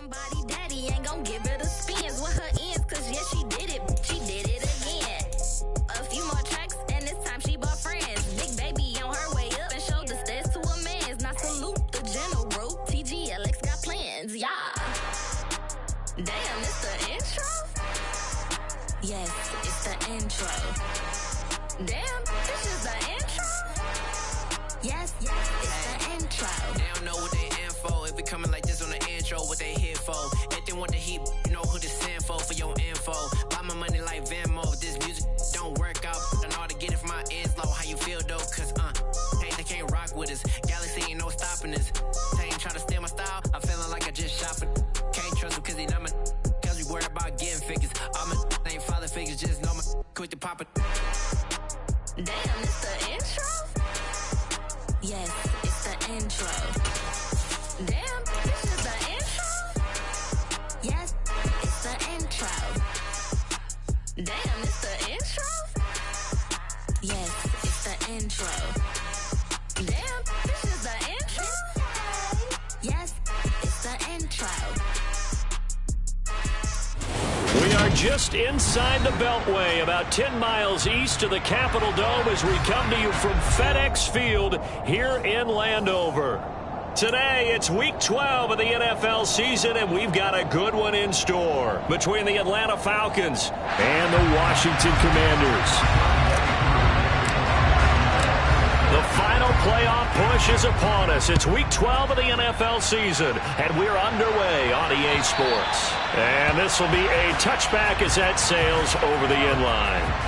Somebody daddy ain't gon' give her the spins with her ends, cause yeah, she did it again. A few more tracks and this time she bought friends. Big baby on her way up and showed the stairs to a man's. Now salute the general, TGLX got plans, yeah. Damn, it's the intro? Yes, it's the intro. Damn, this is the intro? Yes, it's the intro. They don't know what they in for. If we coming like this on the intro, what they here for? If they want the heat, you know who to send for your info. Buy my money like Venmo. If this music don't work out, I know how to get it from my ends low. How you feel though? Cause hey, they can't rock with us. Galaxy ain't no stopping us. They ain't try to steal my style. I'm feeling like I just shot for. Can't trust him cause he not my. Cause we worried about getting figures. All my ain't father figures, just know my quick to pop it. Damn, it's the intro? Yes, it's the intro. Damn, this is the intro? Yes, it's the intro. Damn, it's the intro? Yes, it's the intro. Damn, this is the intro? Yes, it's the intro. We are just inside the Beltway, about 10 miles east of the Capitol Dome as we come to you from FedEx Field here in Landover. Today, it's Week 12 of the NFL season, and we've got a good one in store between the Atlanta Falcons and the Washington Commanders. The final playoff push is upon us. It's Week 12 of the NFL season, and we're underway on EA Sports. And this will be a touchback as that sails over the end line.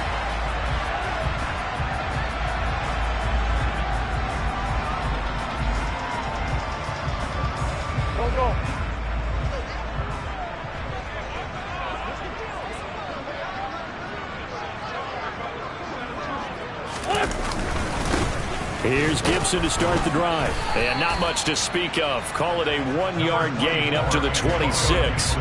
Here's Gibson to start the drive. And not much to speak of. Call it a 1-yard gain up to the 26.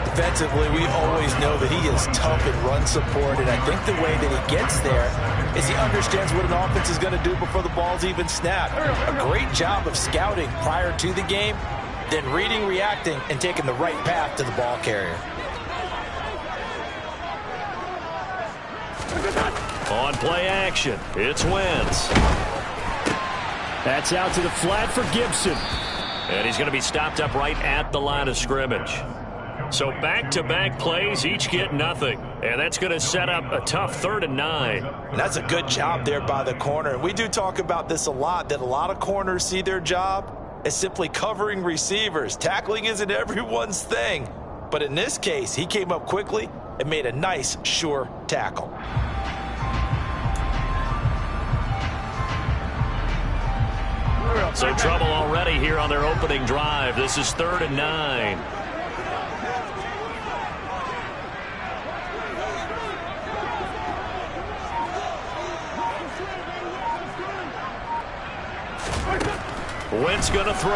Defensively, we always know that he is tough in run support, and I think the way that he gets there is he understands what an offense is going to do before the ball's even snapped. A great job of scouting prior to the game, then reading, reacting, and taking the right path to the ball carrier. On play action, it's Wentz. That's out to the flat for Gibson. And he's going to be stopped up right at the line of scrimmage. So back-to-back plays, each get nothing. And that's going to set up a tough 3rd and 9. And that's a good job there by the corner. We do talk about this a lot, that a lot of corners see their job as simply covering receivers. Tackling isn't everyone's thing. But in this case, he came up quickly and made a nice, sure tackle. So trouble already here on their opening drive. This is 3rd and 9. Wentz going to throw.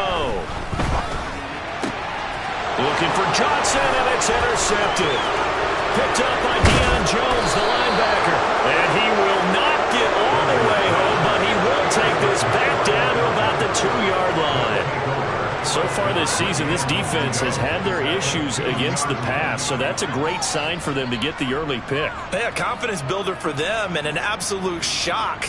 Looking for Johnson, and it's intercepted. Picked up by Deion Jones, the linebacker. And he will not get all the way home, but he will take this back down to about the 2-yard line. So far this season, this defense has had their issues against the pass, so that's a great sign for them to get the early pick. Yeah, confidence builder for them and an absolute shock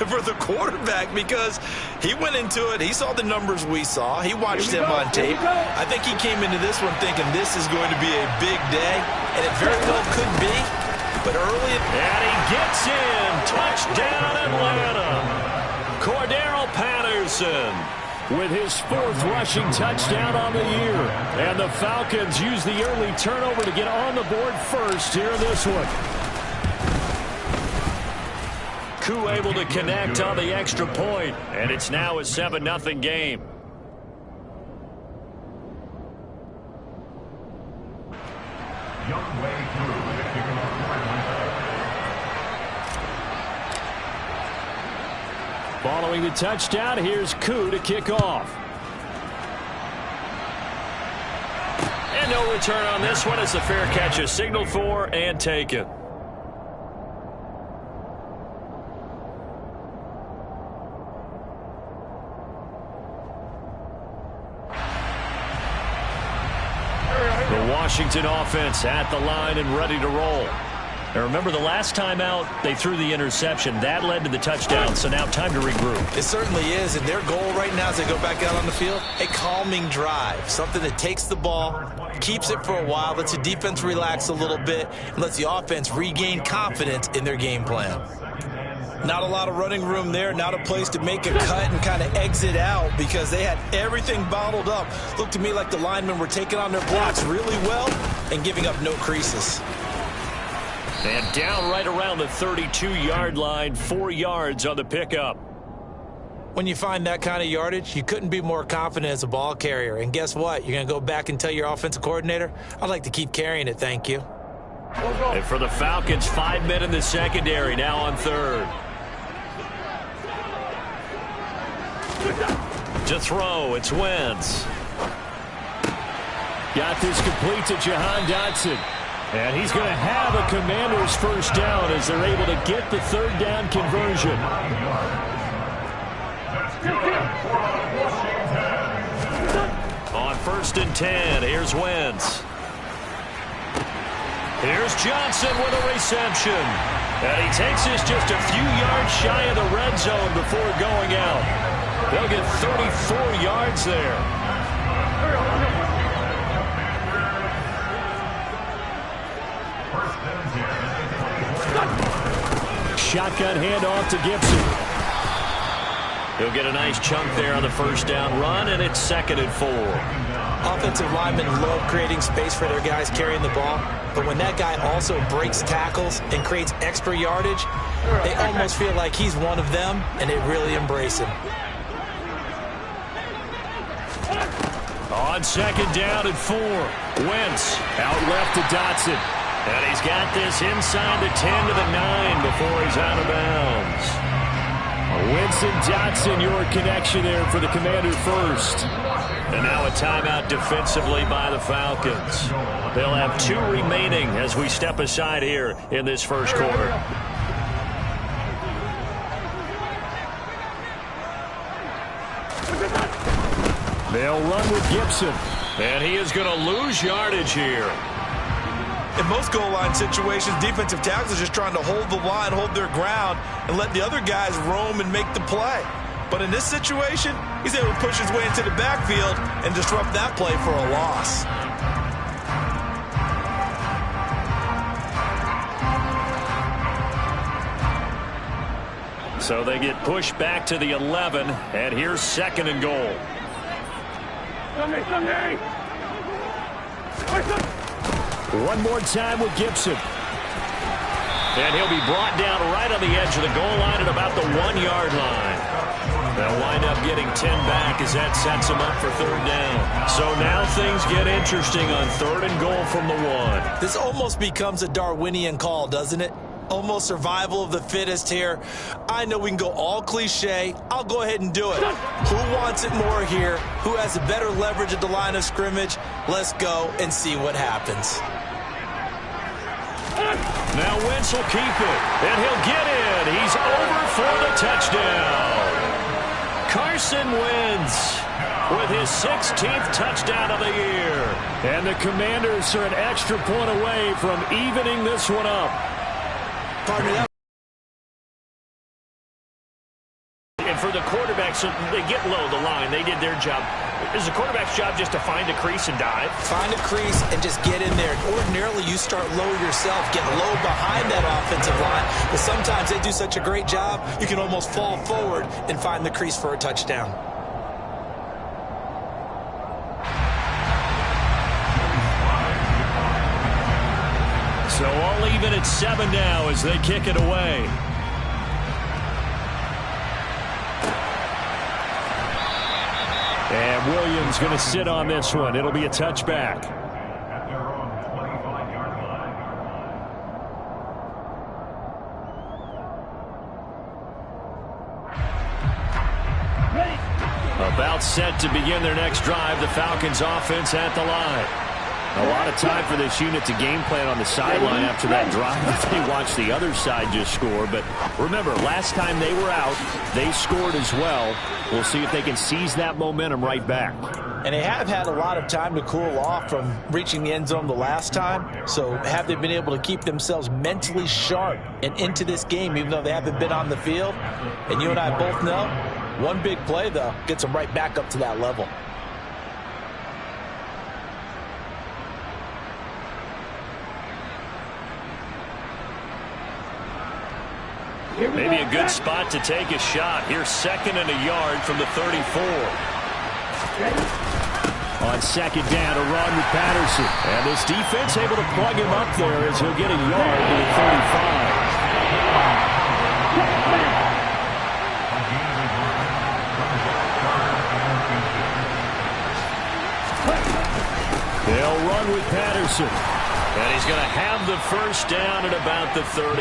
for the quarterback because he went into it. He saw the numbers we saw. He watched them on tape. I think he came into this one thinking this is going to be a big day, and it very well could be. But early, and he gets in. Touchdown, Atlanta. Cordero Patterson with his 4th rushing touchdown on the year. And the Falcons use the early turnover to get on the board first here in this one. Koo able to connect on the extra point, and it's now a 7-0 game. Following the touchdown, here's Koo to kick off. And no return on this one as the fair catch is signaled for and taken. The Washington offense at the line and ready to roll. And remember, the last time out, they threw the interception. That led to the touchdown, so now time to regroup. It certainly is, and their goal right now as they go back out on the field, a calming drive, something that takes the ball, keeps it for a while, lets the defense relax a little bit, and lets the offense regain confidence in their game plan. Not a lot of running room there, not a place to make a cut and kind of exit out because they had everything bottled up. Looked to me like the linemen were taking on their blocks really well and giving up no creases. And down right around the 32-yard line, 4 yards on the pickup. When you find that kind of yardage, you couldn't be more confident as a ball carrier. And guess what? You're going to go back and tell your offensive coordinator, I'd like to keep carrying it, thank you. And for the Falcons, 5 men in the secondary, now on third. To throw, it's Wentz. Got this complete to Jahan Dotson. And he's going to have a Commander's first down as they're able to get the third down conversion. On 1st and 10, here's Wentz. Here's Johnson with a reception. And he takes us just a few yards shy of the red zone before going out. They'll get 34 yards there. Shotgun handoff to Gibson. He'll get a nice chunk there on the first down run, and it's 2nd and 4. Offensive linemen love creating space for their guys carrying the ball, but when that guy also breaks tackles and creates extra yardage, they almost feel like he's one of them, and they really embrace him. On 2nd down and 4, Wentz out left to Dotson. And he's got this inside the 10 to the 9 before he's out of bounds. Wentz and Dotson, your connection there for the Commander first. And now a timeout defensively by the Falcons. They'll have 2 remaining as we step aside here in this first quarter. They'll run with Gibson. And he is going to lose yardage here. In most goal line situations, defensive tackles are just trying to hold the line, hold their ground, and let the other guys roam and make the play. But in this situation, he's able to push his way into the backfield and disrupt that play for a loss. So they get pushed back to the 11, and here's 2nd and goal. One more time with Gibson. And he'll be brought down right on the edge of the goal line at about the 1-yard line. They'll wind up getting 10 back as that sets them up for 3rd down. So now things get interesting on 3rd and goal from the 1. This almost becomes a Darwinian call, doesn't it? Almost survival of the fittest here. I know we can go all cliche. I'll go ahead and do it. Who wants it more here? Who has the better leverage at the line of scrimmage? Let's go and see what happens. Now Wentz will keep it, and he'll get in. He's over for the touchdown. Carson Wentz with his 16th touchdown of the year. And the Commanders are an extra point away from evening this one up. Partner, and for the quarterbacks, they get low the line. They did their job. Is the quarterback's job just to find a crease and dive? Find a crease and just get in there. Ordinarily, you start low yourself, get low behind that offensive line. But sometimes they do such a great job, you can almost fall forward and find the crease for a touchdown. So all even at 7 now as they kick it away. And Williams going to sit on this one. It'll be a touchback. About set to begin their next drive. The Falcons offense at the line. A lot of time for this unit to game plan on the sideline after that drive. They watched the other side just score. But remember, last time they were out, they scored as well. We'll see if they can seize that momentum right back. And they have had a lot of time to cool off from reaching the end zone the last time. So have they been able to keep themselves mentally sharp and into this game, even though they haven't been on the field? And you and I both know, one big play, though, gets them right back up to that level. Maybe a good spot to take a shot. Here's 2nd and a yard from the 34. On 2nd down, a run with Patterson. And this defense able to plug him up there as he'll get a yard to the 35. They'll run with Patterson. And he's going to have the first down at about the 38.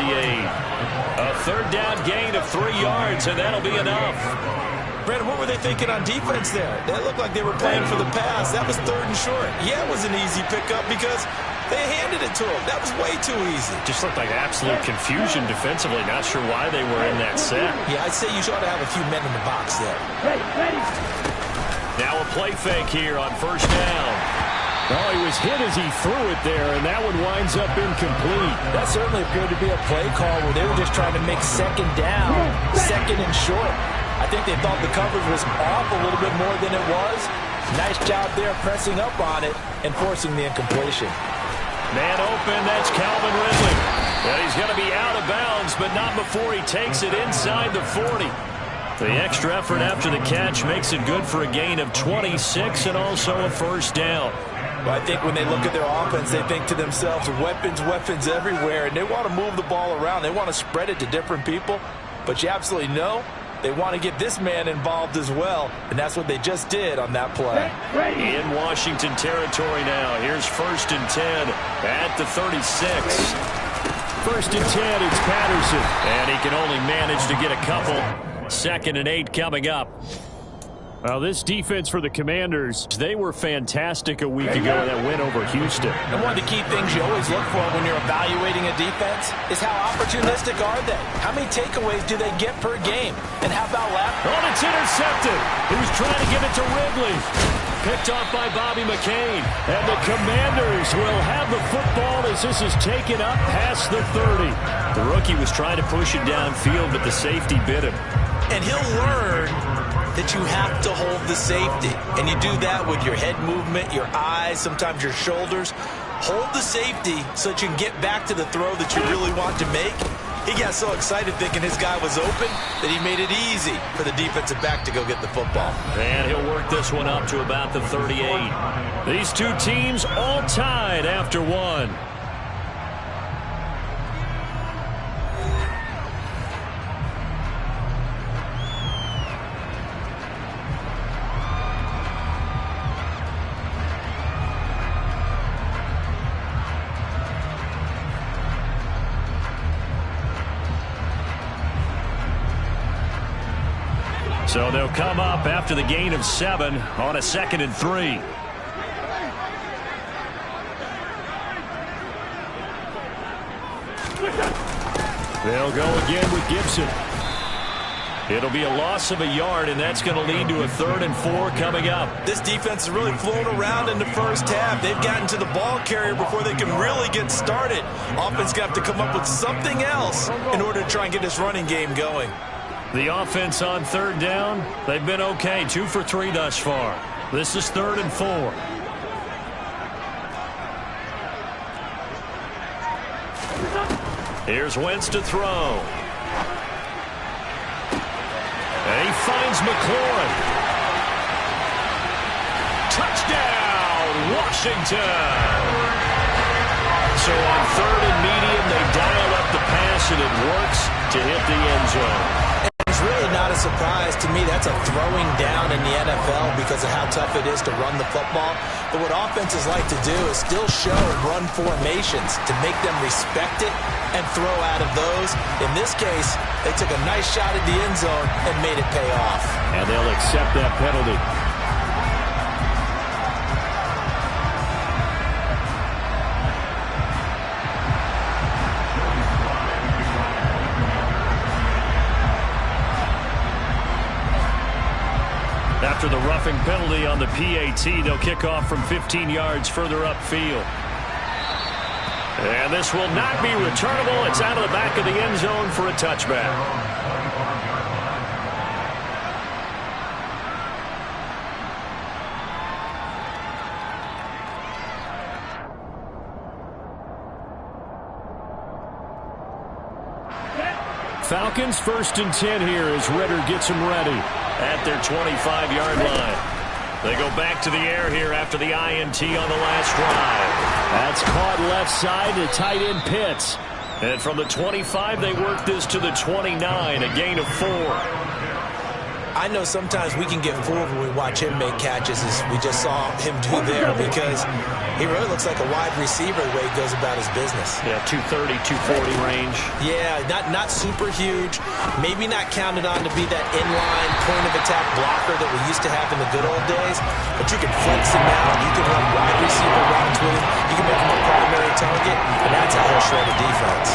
A 3rd down gain of 3 yards, and that'll be enough. Brandon, what were they thinking on defense there? That looked like they were playing for the pass. That was 3rd and short. Yeah, it was an easy pickup because they handed it to him. That was way too easy. Just looked like absolute confusion defensively. Not sure why they were in that set. Yeah, I'd say you ought to have a few men in the box there. Now a play fake here on 1st down. Oh, he was hit as he threw it there, and that one winds up incomplete. That certainly appeared to be a play call where they were just trying to make 2nd down, 2nd and short. I think they thought the coverage was off a little bit more than it was. Nice job there pressing up on it and forcing the incompletion. Man open, that's Calvin Ridley. And he's going to be out of bounds, but not before he takes it inside the 40. The extra effort after the catch makes it good for a gain of 26 and also a 1st down. Well, I think when they look at their offense, they think to themselves, weapons, weapons everywhere, and they want to move the ball around. They want to spread it to different people, but you absolutely know they want to get this man involved as well, and that's what they just did on that play. In Washington territory now. Here's 1st and 10 at the 36. 1st and 10, it's Patterson, and he can only manage to get a couple. 2nd and 8 coming up. Well, this defense for the Commanders, they were fantastic a week ago in that win over Houston. And one of the key things you always look for when you're evaluating a defense is how opportunistic are they? How many takeaways do they get per game? And how about last? Oh, it's intercepted. He was trying to give it to Ridley. Picked off by Bobby McCain. And the Commanders will have the football as this is taken up past the 30. The rookie was trying to push it downfield, but the safety bit him. And he'll learn that you have to hold the safety. And you do that with your head movement, your eyes, sometimes your shoulders. Hold the safety so that you can get back to the throw that you really want to make. He got so excited thinking his guy was open that he made it easy for the defensive back to go get the football. And he'll work this one up to about the 38. These two teams all tied after one. So they'll come up after the gain of 7 on a 2nd and 3. They'll go again with Gibson. It'll be a loss of a yard, and that's going to lead to a 3rd and 4 coming up. This defense is really flown around in the first half. They've gotten to the ball carrier before they can really get started. Offense got to come up with something else in order to try and get this running game going. The offense on 3rd down, they've been okay. 2 for 3 thus far. This is 3rd and 4. Here's Wentz to throw. And he finds McLaurin. Touchdown, Washington. So on 3rd and medium, they dial up the pass, and it works to hit the end zone. It's really not a surprise to me. That's a throwing down in the NFL because of how tough it is to run the football. But what offenses like to do is still show run formations to make them respect it and throw out of those. In this case, they took a nice shot at the end zone and made it pay off. And they'll accept that penalty. after the roughing penalty on the PAT. They'll kick off from 15 yards further upfield. And this will not be returnable. It's out of the back of the end zone for a touchback. Falcons 1st and 10 here as Ritter gets them ready at their 25-yard line. They go back to the air here after the INT on the last drive. That's caught left side to tight end Pitts. And from the 25, they work this to the 29, a gain of 4. I know sometimes we can get fooled when we watch him make catches, as we just saw him do there, because he really looks like a wide receiver the way he goes about his business. Yeah, 230, 240 range. Yeah, not super huge. Maybe not counted on to be that inline point-of-attack blocker that we used to have in the good old days, but you can flex him out. You can run wide receiver routes with him. You can make him a primary target, and that's how he'll shred a defense.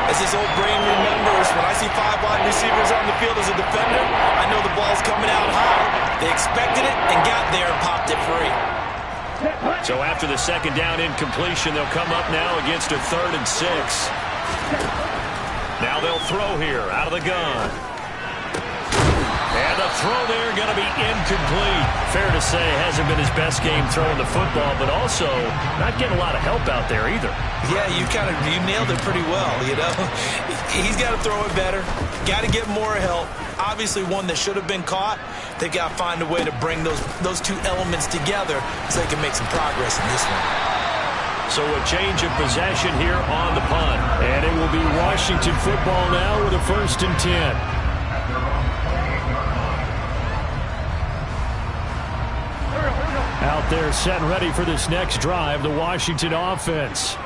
As his old brain remembers, when I see 5 wide receivers on the field as a defender, I know the ball's coming out high. They expected it and got there and popped it free. So after the second down incompletion, they'll come up now against a 3rd and 6. Now they'll throw here out of the gun. And the throw there going to be incomplete. Fair to say, hasn't been his best game throwing the football, but also not getting a lot of help out there either. Yeah, you nailed it pretty well, you know. He's got to throw it better. Got to get more help. Obviously one that should have been caught. They've got to find a way to bring those two elements together so they can make some progress in this one. So a change of possession here on the punt. And it will be Washington football now with a 1st and 10. Out there set and ready for this next drive, the Washington offense.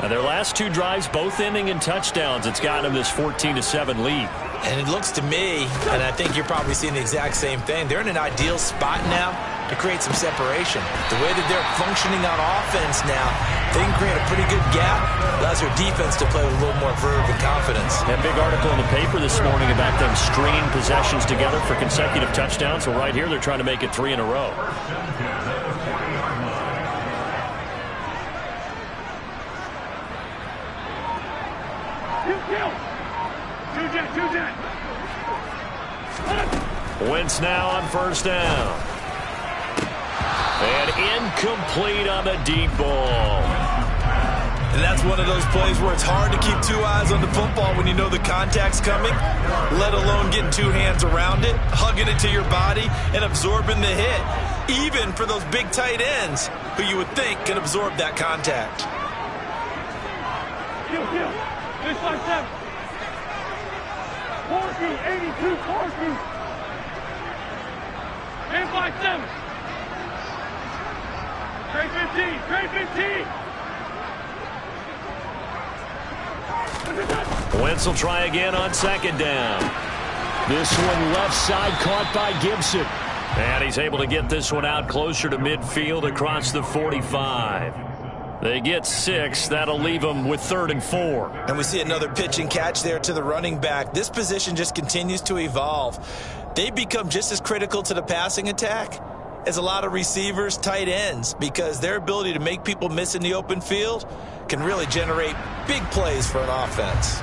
Now their last 2 drives, both ending in touchdowns. It's got them this 14-7 lead. And it looks to me, and I think you're probably seeing the exact same thing, they're in an ideal spot now to create some separation. The way that they're functioning on offense now, they can create a pretty good gap. Allows their defense to play with a little more verve and confidence. That big article in the paper this morning about them stringing possessions together for consecutive touchdowns. So right here, they're trying to make it 3 in a row. Wentz now on 1st down. And incomplete on the deep ball. And that's one of those plays where it's hard to keep 2 eyes on the football when you know the contact's coming, let alone getting 2 hands around it, hugging it to your body, and absorbing the hit, even for those big tight ends who you would think can absorb that contact. Baseline 7. Corky, 82, Corky. Baseline 7. Trade 15, trade 15. Wentz will try again on 2nd down. This one left side caught by Gibson. And he's able to get this one out closer to midfield across the 45. They get 6. That'll leave them with 3rd and 4. And we see another pitch and catch there to the running back. This position just continues to evolve. They become just as critical to the passing attack as a lot of receivers, tight ends, because their ability to make people miss in the open field can really generate big plays for an offense.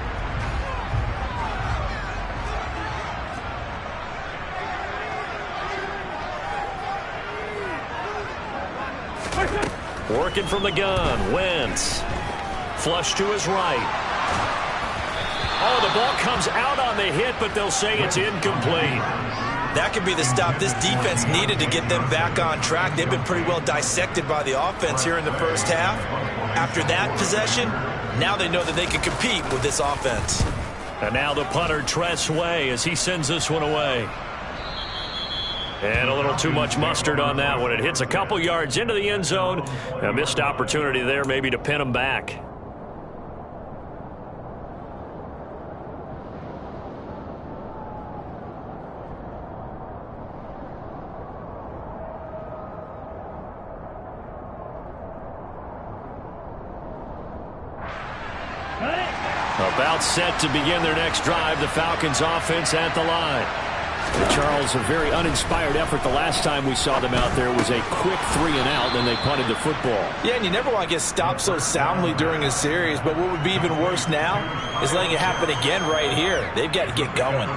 Working from the gun, Wentz. Flush to his right. Oh, the ball comes out on the hit, but they'll say it's incomplete. That could be the stop this defense needed to get them back on track. They've been pretty well dissected by the offense here in the 1st half. After that possession, now they know that they can compete with this offense. And now the punter, Tress Way, as he sends this one away. And a little too much mustard on that one. It hits a couple yards into the end zone. A missed opportunity there maybe to pin them back. About set to begin their next drive. The Falcons offense at the line. Charles, a very uninspired effort. The last time we saw them out there was a quick 3-and-out, and they punted the football. Yeah, and you never want to get stopped so soundly during a series, but what would be even worse now is letting it happen again right here. They've got to get going.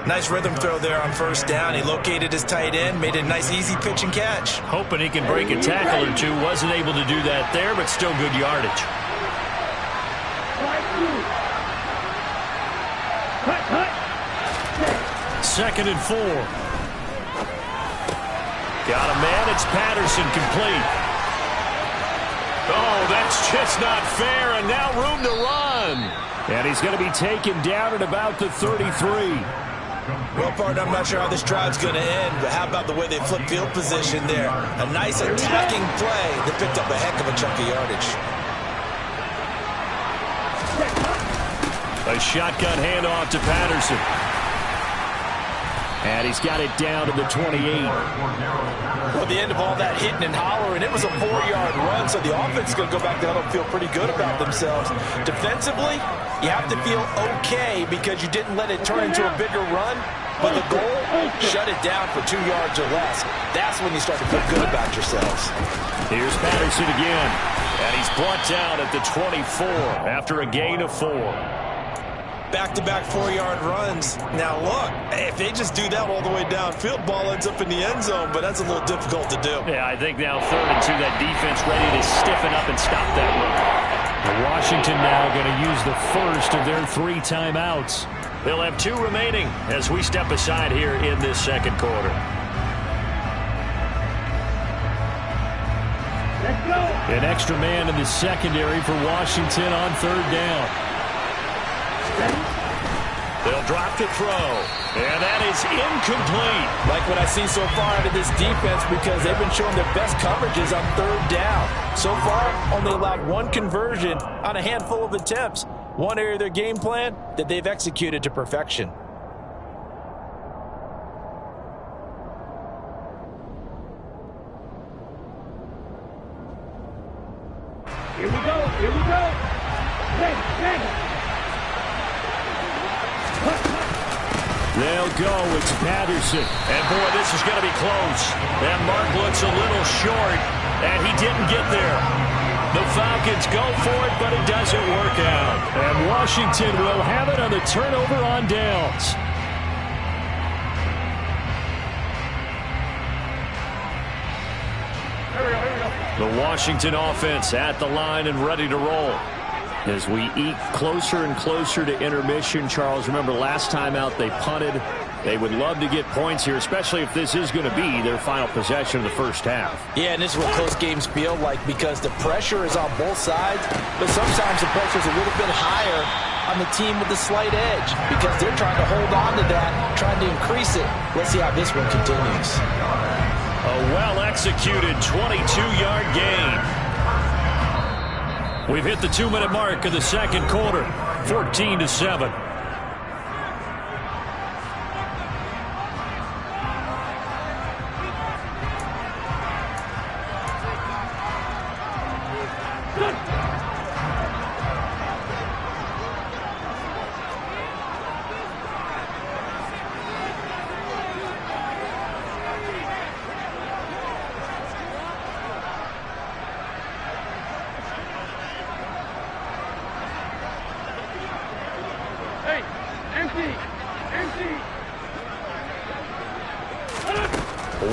Nice rhythm throw there on first down. He located his tight end, made a nice easy pitch and catch. Hoping he can break a tackle or two. Wasn't able to do that there, but still good yardage. Second and 4. Got a man. It's Patterson, complete. Oh, that's just not fair, and now room to run. And he's going to be taken down at about the 33. Well, partner, I'm not sure how this drive's going to end, but how about the way they flip field position there? A nice attacking play that picked up a heck of a chunk of yardage. A shotgun handoff to Patterson. And he's got it down to the 28. Well, the end of all that hitting and hollering, it was a 4-yard run, so the offense is going to go back down and feel pretty good about themselves. Defensively, you have to feel okay because you didn't let it turn into a bigger run, but the goal, shut it down for 2 yards or less. That's when you start to feel good about yourselves. Here's Patterson again, and he's brought down at the 24 after a gain of 4. Back-to-back 4-yard runs. Now, look, if they just do that all the way downfield, ball ends up in the end zone, but that's a little difficult to do. Yeah, I think now 3rd and 2, that defense ready to stiffen up and stop that run. Washington now going to use the first of their 3 timeouts. They'll have 2 remaining as we step aside here in this second quarter. Let's go. An extra man in the secondary for Washington on 3rd down. They'll drop to throw, and that is incomplete. Like what I've seen so far out of this defense because they've been showing their best coverages on 3rd down. So far, only allowed 1 conversion on a handful of attempts. One area of their game plan that they've executed to perfection. Here we go. Here we go. Hey. They'll go. It's Patterson. And, boy, this is going to be close. That mark looks a little short, and he didn't get there. The Falcons go for it, but it doesn't work out. And Washington will have it on the turnover on downs. The Washington offense at the line and ready to roll. As we eke closer and closer to intermission, Charles, remember last time out they punted. They would love to get points here, especially if this is going to be their final possession of the first half. Yeah, and this is what close games feel like because the pressure is on both sides, but sometimes the pressure is a little bit higher on the team with the slight edge because they're trying to hold on to that, trying to increase it. Let's see how this one continues. A well-executed 22-yard gain. We've hit the 2-minute mark of the second quarter, 14-7.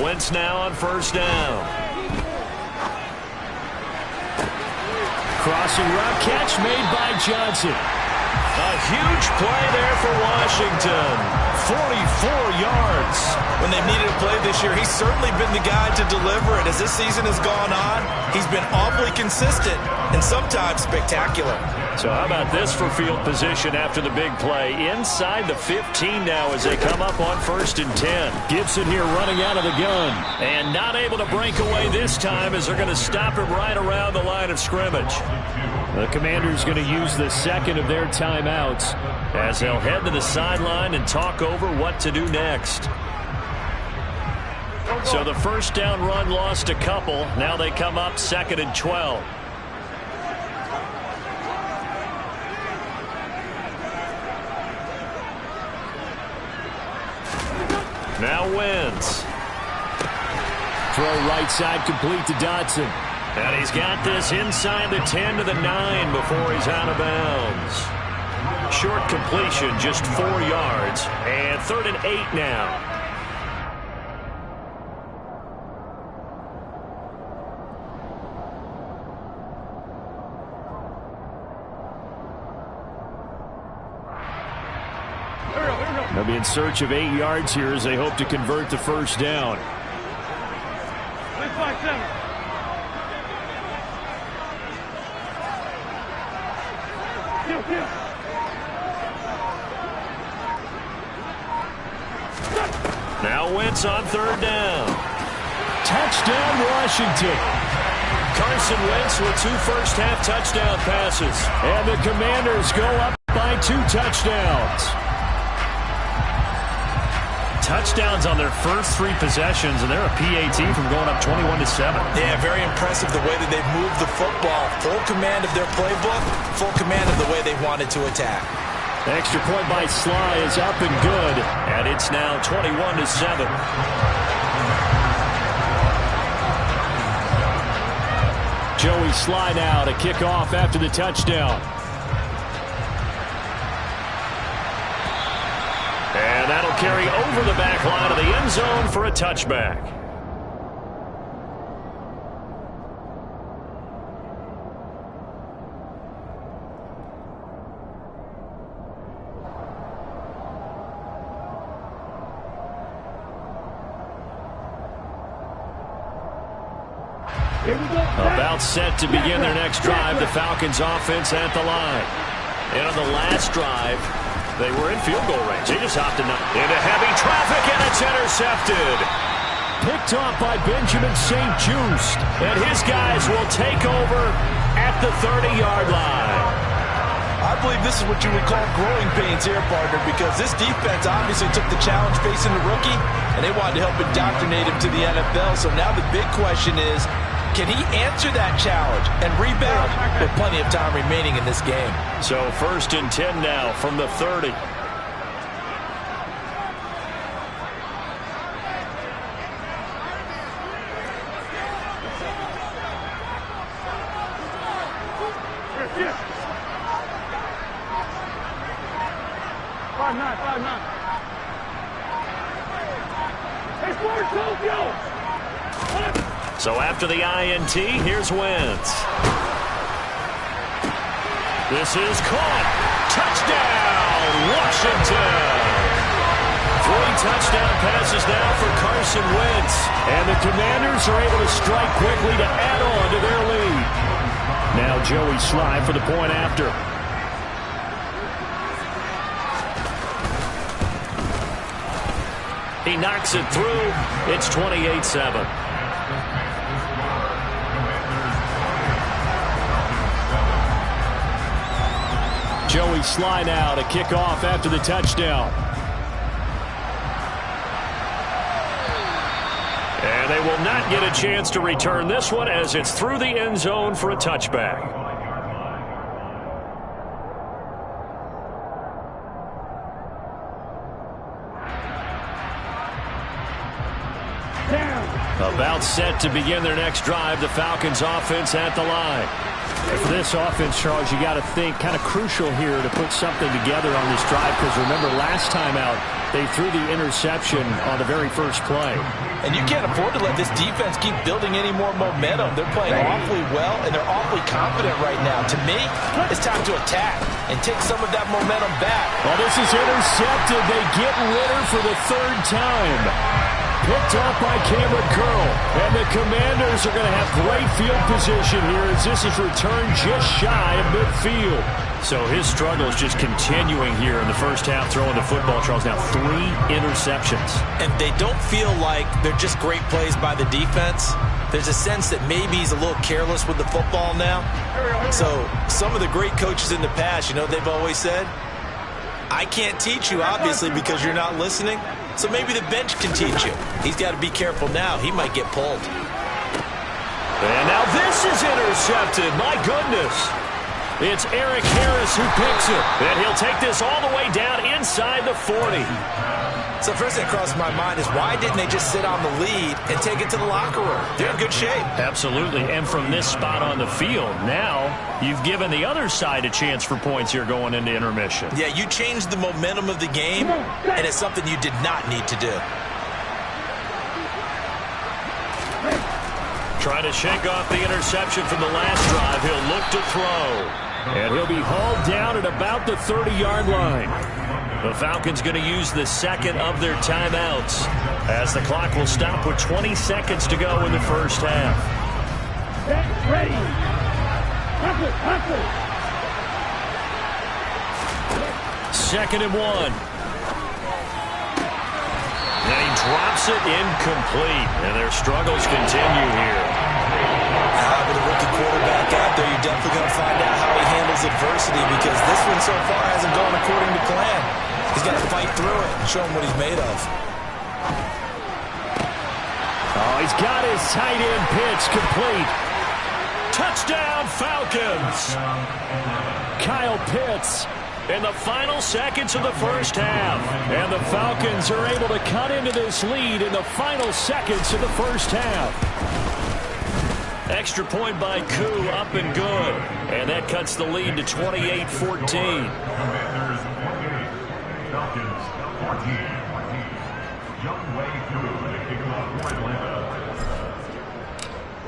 Wentz now on first down. Crossing route catch made by Johnson. A huge play there for Washington. 44 yards. When they've needed a play this year, he's certainly been the guy to deliver it. As this season has gone on, he's been awfully consistent and sometimes spectacular. So how about this for field position after the big play? Inside the 15 now as they come up on 1st and 10. Gibson here running out of the gun. And not able to break away this time as they're going to stop him right around the line of scrimmage. The Commanders going to use the second of their timeouts as they'll head to the sideline and talk over what to do next. So the first down run lost a couple. Now they come up 2nd and 12. Throw right side complete to Dotson. And he's got this inside the 10 to the 9 before he's out of bounds. Short completion, just 4 yards. And 3rd and 8 now. They'll be in search of 8 yards here as they hope to convert the first down. Now Wentz on 3rd down. Touchdown, Washington. Carson Wentz with 2 first-half touchdown passes. And the Commanders go up by 2 touchdowns. Touchdowns on their first 3 possessions, and they're a PAT from going up 21-7. Yeah, very impressive the way that they've moved the football. Full command of their playbook, full command of the way they wanted to attack. Extra point by Sly is up and good, and it's now 21-7. Joey Sly now to kick off after the touchdown. And that'll carry over the back line of the end zone for a touchback. About set to begin their next drive, the Falcons offense at the line. And on the last drive, they were in field goal range. They just hopped into heavy traffic, and it's intercepted. Picked off by Benjamin St. Just. And his guys will take over at the 30-yard line. I believe this is what you would call growing pains here, partner, because this defense obviously took the challenge facing the rookie, and they wanted to help indoctrinate him to the NFL. So now the big question is, can he answer that challenge and rebound with plenty of time remaining in this game? So 1st and 10 now from the 30. So after the INT, here's Wentz. This is caught. Touchdown, Washington. 3 touchdown passes now for Carson Wentz. And the Commanders are able to strike quickly to add on to their lead. Now Joey Sly for the point after. He knocks it through. It's 28-7. Joey Sly now to kick off after the touchdown. And they will not get a chance to return this one as it's through the end zone for a touchback. About set to begin their next drive, the Falcons offense at the line. And for this offense, Charles, you got to think kind of crucial here to put something together on this drive, because remember last time out they threw the interception on the very first play. And you can't afford to let this defense keep building any more momentum. They're playing awfully well, and they're awfully confident right now. To me, it's time to attack and take some of that momentum back. Well, this is intercepted. They get Ritter for the 3rd time. Picked up by Cameron Curl. And the Commanders are going to have great field position here as this is returned just shy of midfield. So his struggle is just continuing here in the first half, throwing the football. Charles, now 3 interceptions. And they don't feel like they're just great plays by the defense. There's a sense that maybe he's a little careless with the football now. So some of the great coaches in the past, you know, they've always said, I can't teach you, obviously, because you're not listening. So maybe the bench can teach you. He's got to be careful now. He might get pulled. And now this is intercepted. My goodness. It's Eric Harris who picks it. And he'll take this all the way down inside the 40. So first thing that crosses my mind is why didn't they just sit on the lead and take it to the locker room? They're in good shape. Absolutely. And from this spot on the field, now you've given the other side a chance for points here going into intermission. Yeah, you changed the momentum of the game, and it's something you did not need to do. Trying to shake off the interception from the last drive. He'll look to throw. And he'll be hauled down at about the 30-yard line. The Falcons going to use the second of their timeouts as the clock will stop with 20 seconds to go in the first half. Ready. Hustle. 2nd and 1. And he drops it incomplete. And their struggles continue here. With a rookie quarterback out there, you're definitely going to find out how he handles adversity because this one so far hasn't gone according to plan. He's got to fight through it and show him what he's made of. Oh, he's got his tight end pitch complete. Touchdown, Falcons. Kyle Pitts in the final seconds of the first half. And the Falcons are able to cut into this lead in the final seconds of the first half. Extra point by Koo, up and good. And that cuts the lead to 28-14.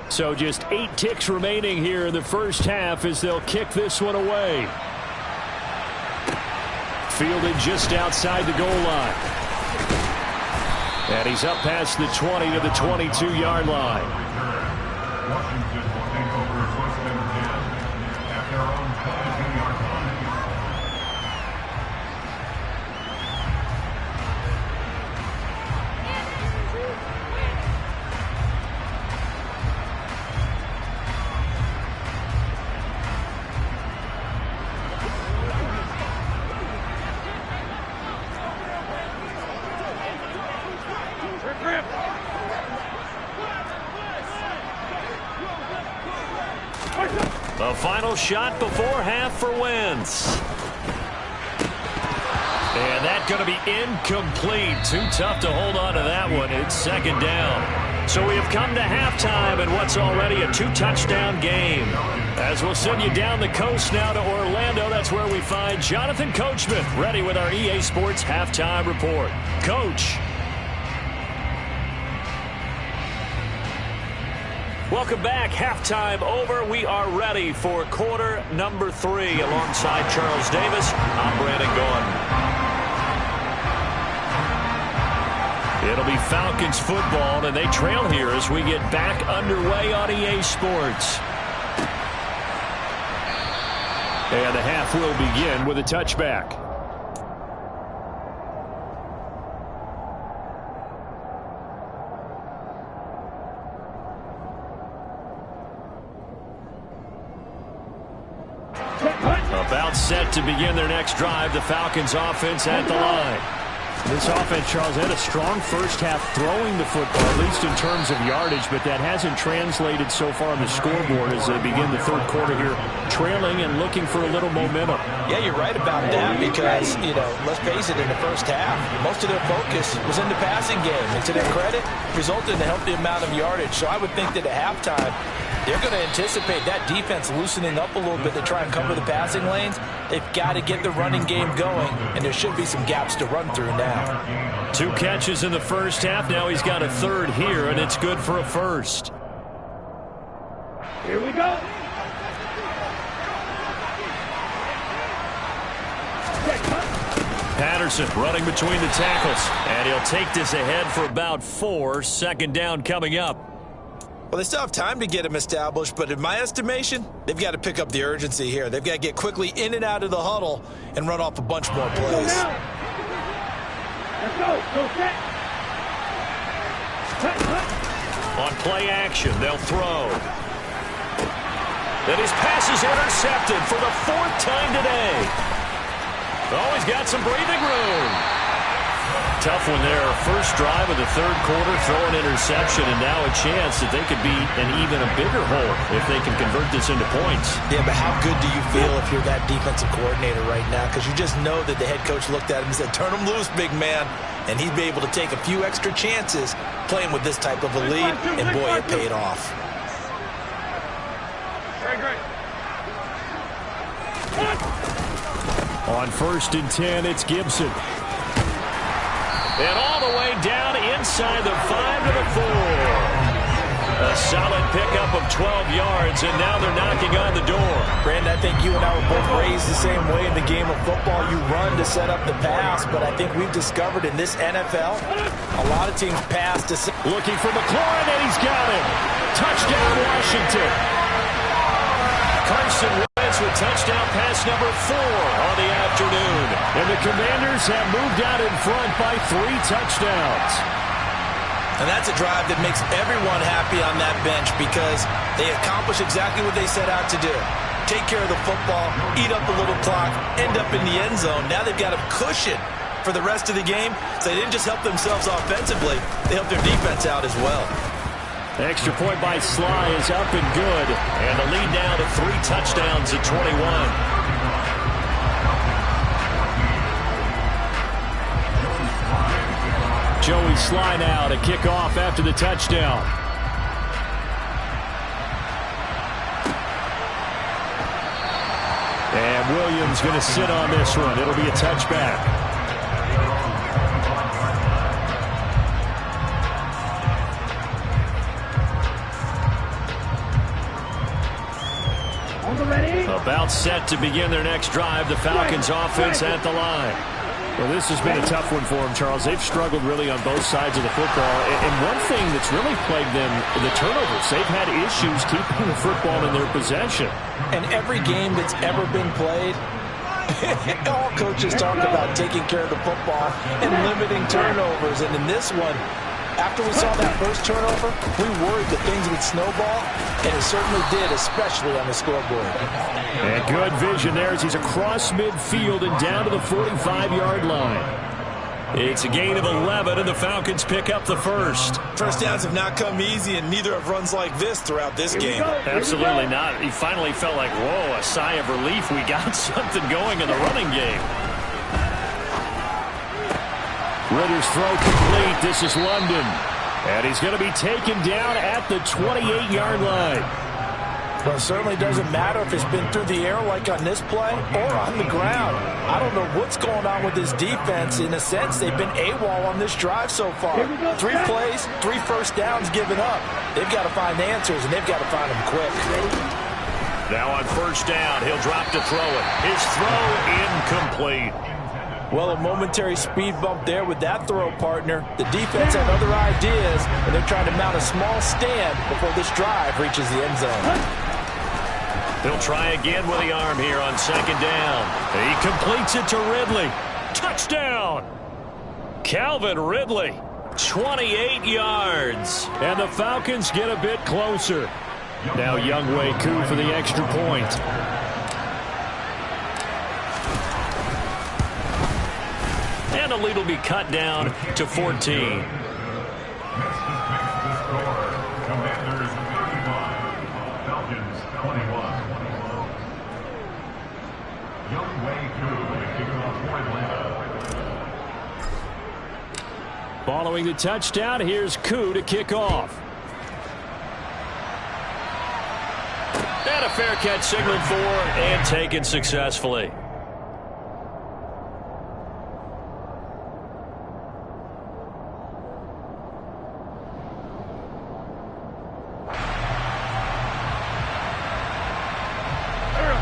So just 8 ticks remaining here in the first half as they'll kick this one away. Fielded just outside the goal line. And he's up past the 20 to the 22-yard line. Washington will take over 1st and 10 at their own 22-yard line. The final shot before half for Wentz. And that's going to be incomplete. Too tough to hold on to that one. It's 2nd down. So we have come to halftime in what's already a 2-touchdown game. As we'll send you down the coast now to Orlando, that's where we find Jonathan Coachman ready with our EA Sports Halftime Report. Coach. Welcome back. Halftime over. We are ready for quarter number 3. Alongside Charles Davis, I'm Brandon Gordon. It'll be Falcons football, and they trail here as we get back underway on EA Sports. And the half will begin with a touchback. About set to begin their next drive. The Falcons offense at the line. This offense, Charles, had a strong first half throwing the football, at least in terms of yardage, but that hasn't translated so far on the scoreboard as they begin the third quarter here, trailing and looking for a little momentum. Yeah, you're right about that because, let's face it, in the first half, most of their focus was in the passing game. And to their credit, resulted in a healthy amount of yardage. So I would think that at halftime, they're going to anticipate that defense loosening up a little bit to try and cover the passing lanes. They've got to get the running game going, and there should be some gaps to run through now. 2 catches in the first half. Now he's got a third here, and it's good for a first. Here we go. Patterson running between the tackles, and he'll take this ahead for about 4. 2nd down coming up. Well, they still have time to get him established, but in my estimation, they've got to pick up the urgency here. They've got to get quickly in and out of the huddle and run off a bunch more plays. Let's go. Go set. On play action, they'll throw. Then his pass is intercepted for the 4th time today. Oh, he's got some breathing room. Tough one there. First drive of the third quarter, throw an interception, and now a chance that they could be in even a bigger hole if they can convert this into points. Yeah, but how good do you feel if you're that defensive coordinator right now? Because you just know that the head coach looked at him and said, turn him loose, big man. and he'd be able to take a few extra chances playing with this type of a lead, and boy, it paid off. On 1st and 10, it's Gibson. And all the way down inside the 5 to the 4. A solid pickup of 12 yards, and now they're knocking on the door. Brandon, I think you and I were both raised the same way in the game of football. You run to set up the pass, but I think we've discovered in this NFL, a lot of teams pass to... Looking for McLaurin, and he's got him. Touchdown, Washington. Carson Wentz with touchdown pass number 4 on the afternoon. And the Commanders have moved out in front by 3 touchdowns. And that's a drive that makes everyone happy on that bench because they accomplish exactly what they set out to do. Take care of the football, eat up a little clock, end up in the end zone. Now they've got a cushion for the rest of the game. So they didn't just help themselves offensively, they helped their defense out as well. Extra point by Sly is up and good. And the lead now to 3 touchdowns at 21. Joey Sly now to kick off after the touchdown. And Williams going to sit on this one. It'll be a touchback. About set to begin their next drive. The Falcons offense at the line. Well, this has been a tough one for them, Charles. They've struggled really on both sides of the football. And one thing that's really plagued them, the turnovers. They've had issues keeping the football in their possession. And every game that's ever been played, all coaches talk about taking care of the football and limiting turnovers. And in this one, after we saw that first turnover, we worried that things would snowball, and it certainly did, especially on the scoreboard. And good vision there as he's across midfield and down to the 45-yard line. It's a gain of 11, and the Falcons pick up the first. First downs have not come easy, and neither have runs like this throughout this game. Absolutely not. He finally felt like, whoa, a sigh of relief. We got something going in the running game. Ritter's throw complete. This is London. And he's going to be taken down at the 28-yard line. Well, it certainly doesn't matter if it's been through the air like on this play or on the ground. I don't know what's going on with this defense. In a sense, they've been AWOL on this drive so far. 3 plays, 3 first downs given up. They've got to find answers, and they've got to find them quick. Now on first down, he'll drop to throw it. His throw incomplete. Well, a momentary speed bump there with that throw, partner. The defense had other ideas, and they're trying to mount a small stand before this drive reaches the end zone. He'll try again with the arm here on second down. He completes it to Ridley. Touchdown! Calvin Ridley, 28 yards. And the Falcons get a bit closer. Now Younghoe Koo for the extra point. And the lead will be cut down to 14. Next to finish the score, Commanders 55, Falcons 21. Younghoe Koo to kick off for Atlanta. Following the touchdown, here's Koo to kick off. And a fair catch signaled for and taken successfully.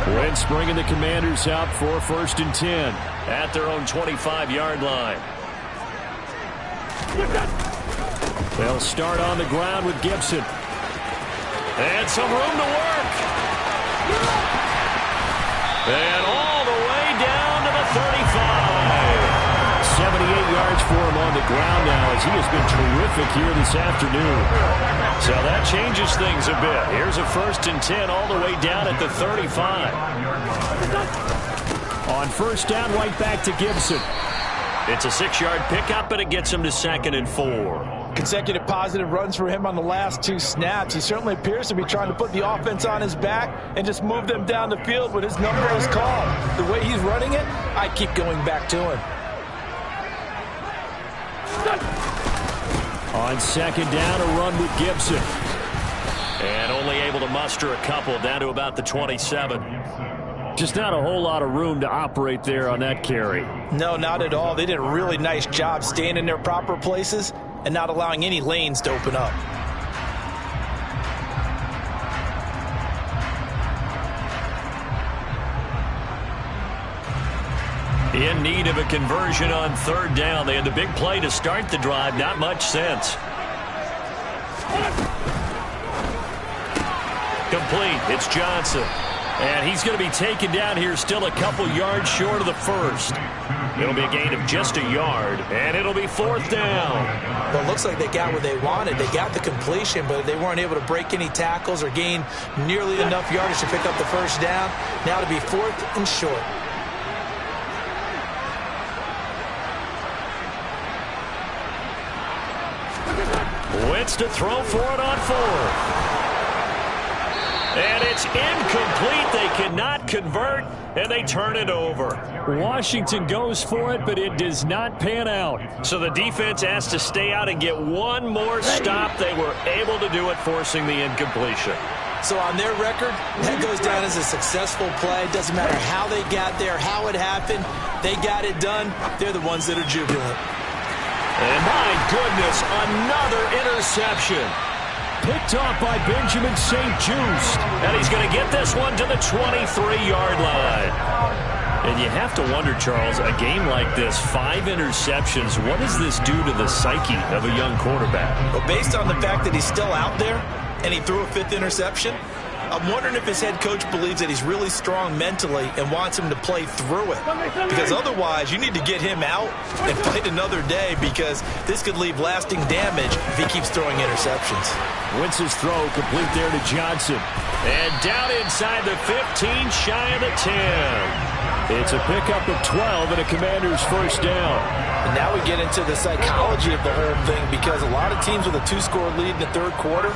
Wentz bringing the Commanders out for first and 10 at their own 25-yard line. They'll start on the ground with Gibson. And some room to work. And all the way down to the 35. 78 yards for him on the ground now as he has been terrific here this afternoon. So that changes things a bit. Here's a first and 10 all the way down at the 35. On first down, right back to Gibson. It's a 6-yard pickup, and it gets him to 2nd and 4. Consecutive positive runs for him on the last 2 snaps. He certainly appears to be trying to put the offense on his back and just move them down the field when his number is called. The way he's running it, I keep going back to him. On second down, a run with Gibson. And only able to muster a couple, down to about the 27. Just not a whole lot of room to operate there on that carry. No, not at all. They did a really nice job staying in their proper places and not allowing any lanes to open up. In need of a conversion on third down. They had the big play to start the drive. Not much sense. Complete. It's Johnson. And he's going to be taken down here still a couple yards short of the first. It'll be a gain of just a yard, and it'll be fourth down. Well, it looks like they got what they wanted. They got the completion, but they weren't able to break any tackles or gain nearly enough yardage to pick up the first down. Now to be fourth and short. Wentz to throw for it on fourth. And it's incomplete. They cannot convert, and they turn it over. Washington goes for it, but it does not pan out. So the defense has to stay out and get one more stop. They were able to do it, forcing the incompletion. So on their record, that goes down as a successful play. It doesn't matter how they got there, how it happened. They got it done. They're the ones that are jubilant. And my goodness, another interception. Picked off by Benjamin St. Just. And he's going to get this one to the 23-yard line. And you have to wonder, Charles, a game like this, 5 interceptions, what does this do to the psyche of a young quarterback? Well, based on the fact that he's still out there and he threw a 5th interception, I'm wondering if his head coach believes that he's really strong mentally and wants him to play through it. Because otherwise, you need to get him out and fight another day, because this could leave lasting damage if he keeps throwing interceptions. Wentz's throw complete there to Johnson. And down inside the 15, shy of the 10. It's a pickup of 12 and a Commander's first down. And now we get into the psychology of the whole thing, because a lot of teams with a 2-score lead in the third quarter,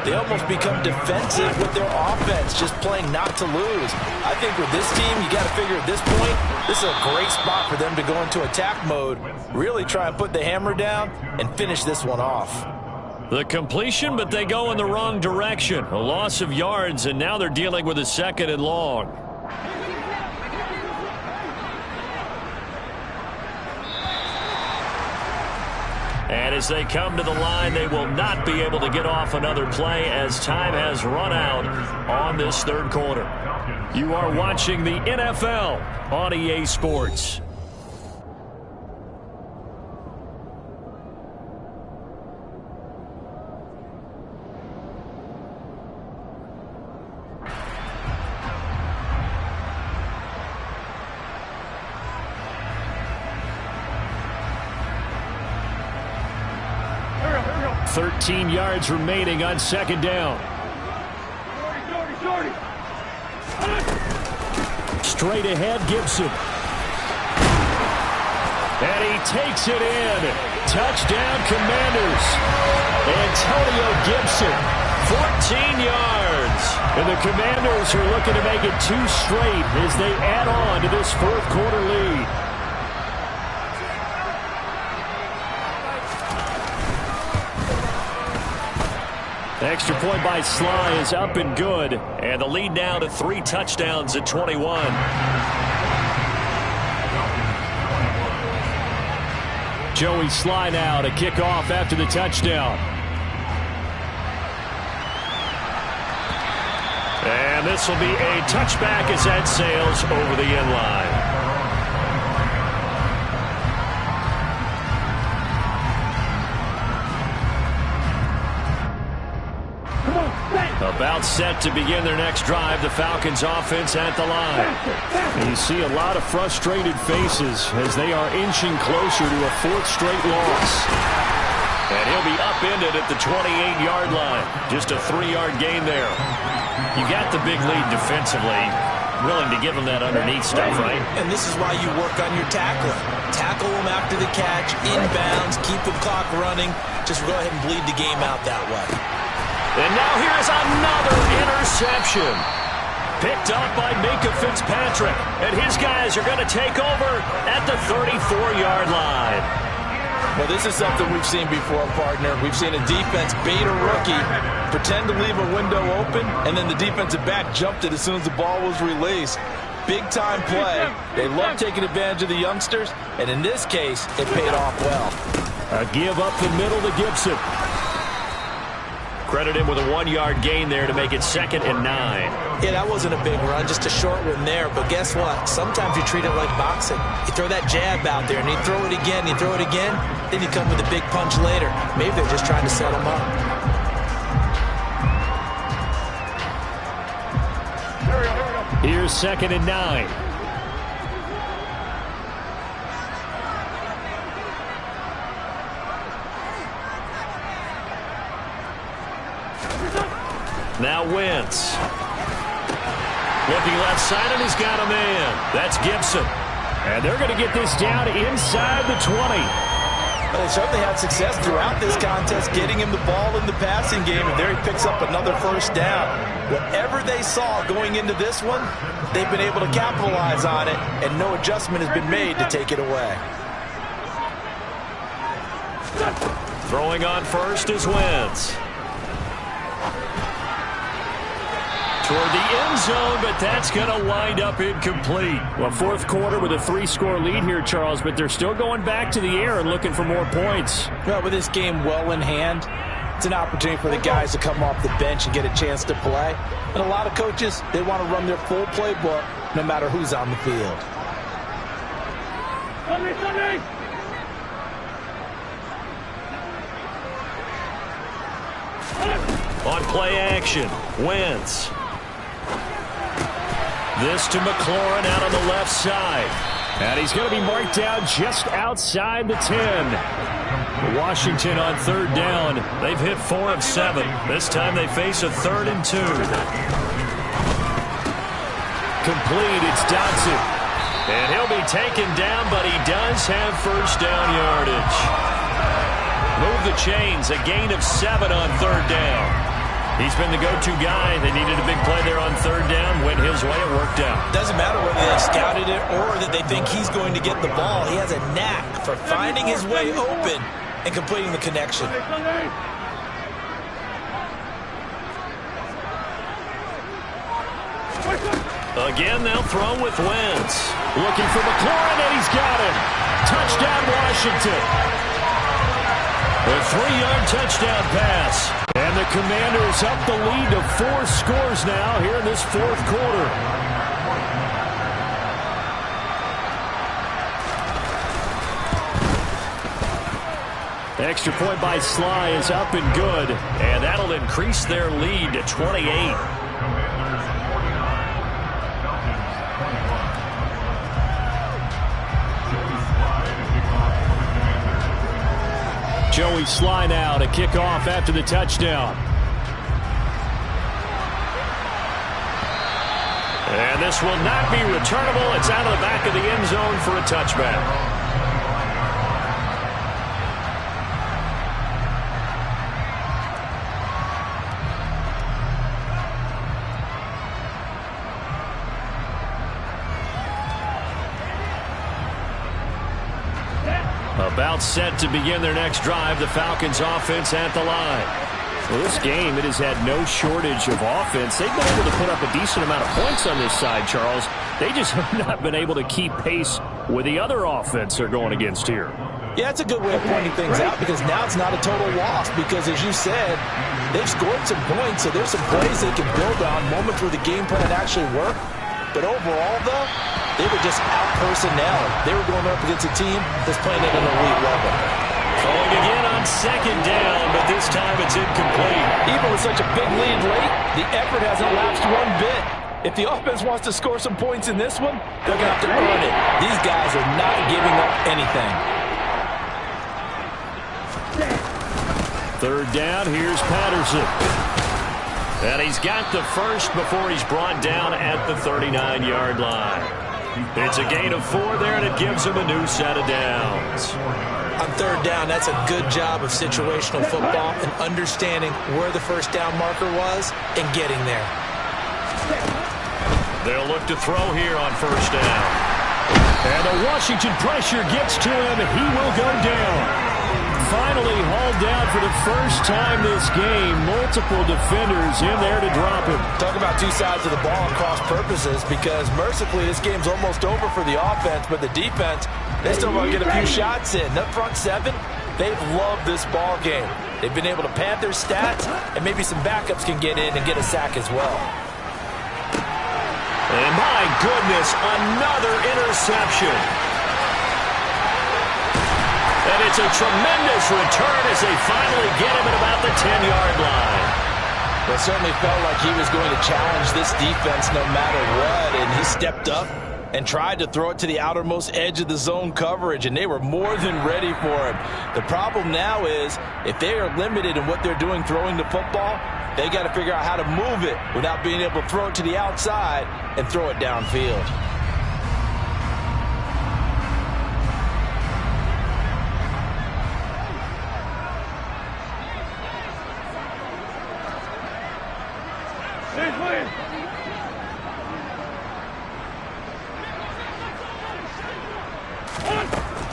they almost become defensive with their offense, just playing not to lose. I think with this team, you got to figure at this point, this is a great spot for them to go into attack mode, really try and put the hammer down and finish this one off. The completion, but they go in the wrong direction. A loss of yards, and now they're dealing with a 2nd and long. And as they come to the line, they will not be able to get off another play as time has run out on this third quarter. You are watching the NFL on EA Sports. Hurry up. 13 yards remaining on second down. Shorty. Straight ahead, Gibson. And he takes it in. Touchdown, Commanders. Antonio Gibson, 14 yards. And the Commanders are looking to make it 2 straight as they add on to this fourth quarter lead. Extra point by Sly is up and good. And the lead now to 3 touchdowns at 21. Joey Sly now to kick off after the touchdown. And this will be a touchback as that sails over the end line. About set to begin their next drive, the Falcons offense at the line. And you see a lot of frustrated faces as they are inching closer to a 4th straight loss. And he'll be upended at the 28-yard line. Just a 3-yard gain there. You got the big lead defensively. Willing to give them that underneath stuff, right? And this is why you work on your tackling. Tackle them after the catch, inbounds, keep the clock running. Just go ahead and bleed the game out that way. And now here's another interception. Picked up by Minka Fitzpatrick. And his guys are going to take over at the 34-yard line. Well, this is something we've seen before, partner. We've seen a defense bait a rookie, pretend to leave a window open, and then the defensive back jumped it as soon as the ball was released. Big-time play. They love taking advantage of the youngsters, and in this case, it paid off well. A give up the middle to Gibson. Credit him with a 1-yard gain there to make it 2nd and 9. Yeah, that wasn't a big run, just a short one there. But guess what? Sometimes you treat it like boxing. You throw that jab out there, and you throw it again, you throw it again, then you come with a big punch later. Maybe they're just trying to set him up. Here's 2nd and 9. Now Wentz. Looking left side, and he's got a man. That's Gibson. And they're going to get this down inside the 20. Well, they certainly had success throughout this contest getting him the ball in the passing game, and there he picks up another first down. Whatever they saw going into this one, they've been able to capitalize on it, and no adjustment has been made to take it away. Throwing on first is Wentz. Toward the end zone, but that's going to wind up incomplete. Well, fourth quarter with a 3-score lead here, Charles, but they're still going back to the air and looking for more points. Well, with this game well in hand, it's an opportunity for the guys to come off the bench and get a chance to play. And a lot of coaches, they want to run their full playbook no matter who's on the field. On play action, Wentz. This to McLaurin out on the left side. And he's going to be marked down just outside the 10. Washington on 3rd down. They've hit 4 of 7. This time they face a 3rd and 2. Complete, it's Dotson. And he'll be taken down, but he does have first down yardage. Move the chains, a gain of 7 on 3rd down. He's been the go-to guy. They needed a big play there on 3rd down. Went his way, it worked out. Doesn't matter whether they scouted it or that they think he's going to get the ball. He has a knack for finding his way open and completing the connection. Again, they'll throw with Wentz. Looking for McLaurin, and he's got him. Touchdown, Washington. A 3-yard touchdown pass. And the Commanders up the lead to 4 scores now here in this 4th quarter. Extra point by Sly is up and good. And that'll increase their lead to 28. Joey Sly now to kick off after the touchdown. And this will not be returnable. It's out of the back of the end zone for a touchback. About set to begin their next drive. The Falcons offense at the line. Well, this game, it has had no shortage of offense. They've been able to put up a decent amount of points on this side, Charles. They just have not been able to keep pace with the other offense they're going against here. Yeah, it's a good way of pointing things out because now it's not a total loss because, as you said, they've scored some points, so there's some plays they can build on, moments where the game plan actually worked. But overall, though, they were just out-personnel. They were going up against a team that's playing at an elite level. Throwing again on 2nd down, but this time it's incomplete. Even with such a big lead late, the effort hasn't lapsed one bit. If the offense wants to score some points in this one, they're going to have to earn it. These guys are not giving up anything. 3rd down, here's Patterson. And he's got the first before he's brought down at the 39-yard line. It's a gain of 4 there, and it gives him a new set of downs. On 3rd down, that's a good job of situational football and understanding where the first down marker was and getting there. They'll look to throw here on 1st down. And the Washington pressure gets to him. He will go down. Finally hauled down for the first time this game. Multiple defenders in there to drop him. Talk about two sides of the ball and cross purposes, because mercifully this game's almost over for the offense, but the defense, they still want to get a few shots in. That front seven, they've loved this ball game. They've been able to pad their stats, and maybe some backups can get in and get a sack as well. And my goodness, another interception. And it's a tremendous return as they finally get him at about the 10-yard line. Well, it certainly felt like he was going to challenge this defense no matter what, and he stepped up and tried to throw it to the outermost edge of the zone coverage, and they were more than ready for him. The problem now is, if they are limited in what they're doing throwing the football, they got to figure out how to move it without being able to throw it to the outside and throw it downfield.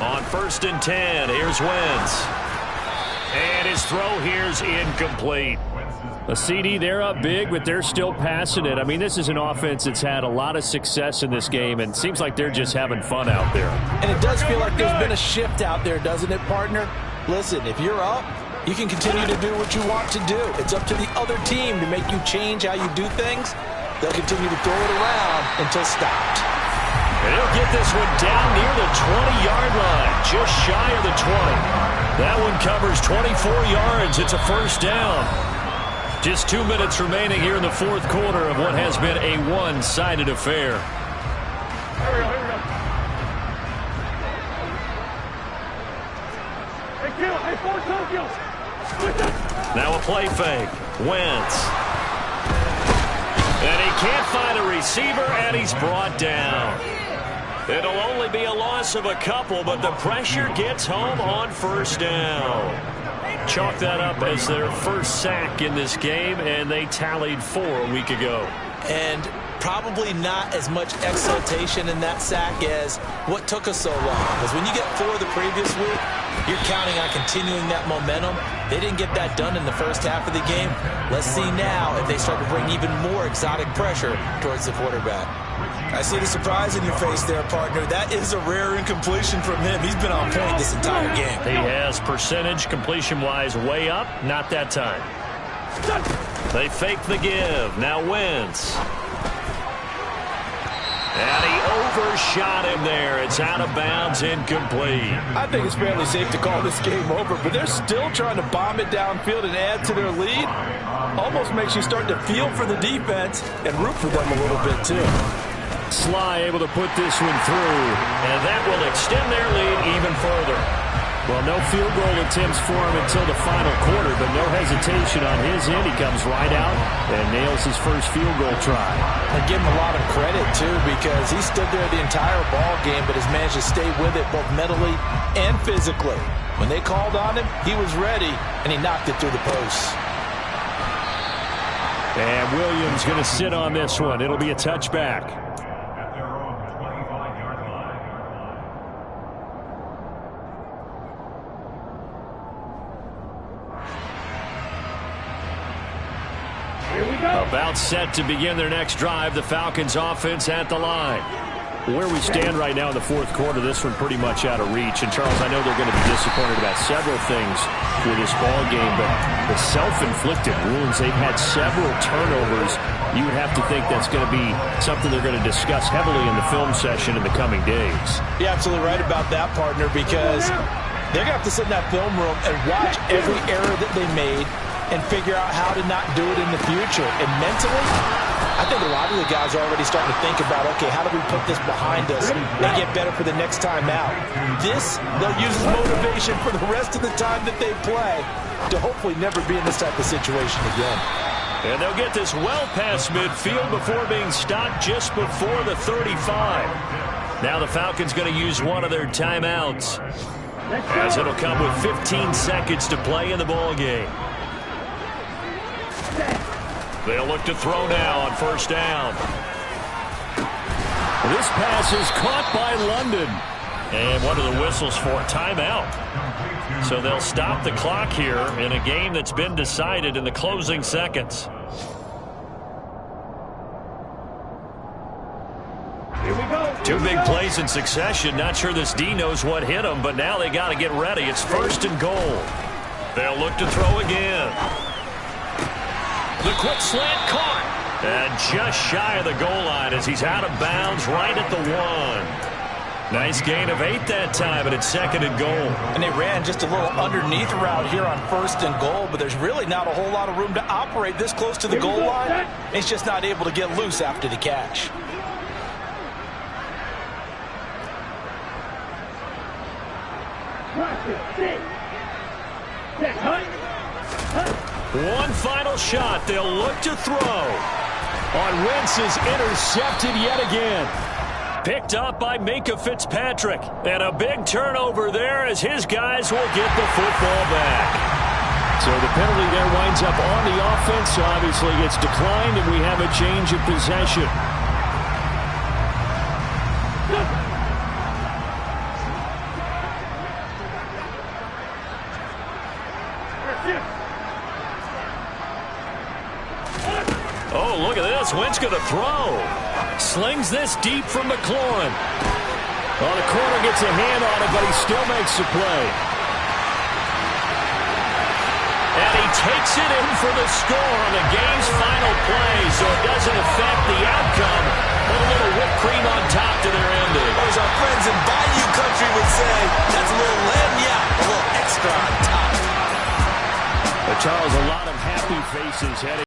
On 1st and 10, here's Wentz. And his throw here's incomplete. A CD, they're up big, but they're still passing it. I mean, this is an offense that's had a lot of success in this game, and it seems like they're just having fun out there. And it does feel like there's been a shift out there, doesn't it, partner? Listen, if you're up, you can continue to do what you want to do. It's up to the other team to make you change how you do things. They'll continue to throw it around until stopped. And he'll get this one down near the 20-yard line, just shy of the 20. That one covers 24 yards. It's a first down. Just 2 minutes remaining here in the fourth quarter of what has been a one-sided affair. Now a play fake. Wentz. And he can't find a receiver, and he's brought down. It'll only be a loss of a couple, but the pressure gets home on first down. Chalk that up as their first sack in this game, and they tallied 4 a week ago. And probably not as much exultation in that sack as what took us so long. Because when you get 4 the previous week, you're counting on continuing that momentum. They didn't get that done in the first half of the game. Let's see now if they start to bring even more exotic pressure towards the quarterback. I see the surprise in your face there, partner. That is a rare incompletion from him. He's been on point this entire game. He has percentage completion-wise way up. Not that time. They fake the give. Now Wentz. And he overshot him there. It's out of bounds, incomplete. I think it's fairly safe to call this game over, but they're still trying to bomb it downfield and add to their lead. Almost makes you start to feel for the defense and root for them a little bit, too. Sly able to put this one through, and that will extend their lead even further. Well, no field goal attempts for him until the final quarter, but no hesitation on his end. He comes right out and nails his first field goal try. I give him a lot of credit, too, because he stood there the entire ball game, but has managed to stay with it both mentally and physically. When they called on him, he was ready, and he knocked it through the posts. And Williams going to sit on this one. It'll be a touchback. About set to begin their next drive. The Falcons offense at the line. Where we stand right now in the fourth quarter, this one pretty much out of reach. And, Charles, I know they're going to be disappointed about several things with this ball game, but the self-inflicted wounds, they've had several turnovers. You would have to think that's going to be something they're going to discuss heavily in the film session in the coming days. You're absolutely right about that, partner, because they're going to have to sit in that film room and watch every error that they made and figure out how to not do it in the future. And mentally, I think a lot of the guys are already starting to think about, okay, how do we put this behind us and get better for the next time out? This, they'll use as motivation for the rest of the time that they play to hopefully never be in this type of situation again. And they'll get this well past midfield before being stopped just before the 35. Now the Falcons going to use one of their timeouts, as it'll come with 15 seconds to play in the ball game. They'll look to throw now on first down. This pass is caught by London. And what are the whistles for? Timeout. So they'll stop the clock here in a game that's been decided in the closing seconds. Here we go. Two big plays in succession. Not sure this D knows what hit them, but now they got to get ready. It's 1st and goal. They'll look to throw again. The quick slant caught. And just shy of the goal line as he's out of bounds right at the 1. Nice gain of 8 that time, and it's 2nd and goal. And they ran just a little underneath route here on 1st and goal, but there's really not a whole lot of room to operate this close to the goal line. He's just not able to get loose after the catch. One final shot. They'll look to throw. On Wentz is intercepted yet again. Picked up by Minkah Fitzpatrick. And a big turnover there as his guys will get the football back. So the penalty there winds up on the offense. Obviously it's declined, and we have a change of possession. Oh, look at this. Wentz going to throw. Slings this deep from McLaurin. Well, the corner gets a hand on it, but he still makes the play. And he takes it in for the score on the game's final play, so it doesn't affect the outcome. Put a little whipped cream on top to their ending. Or as our friends in Bayou Country would say, that's a little lagniappe, a little extra on top. But Charles, a lot of happy faces heading.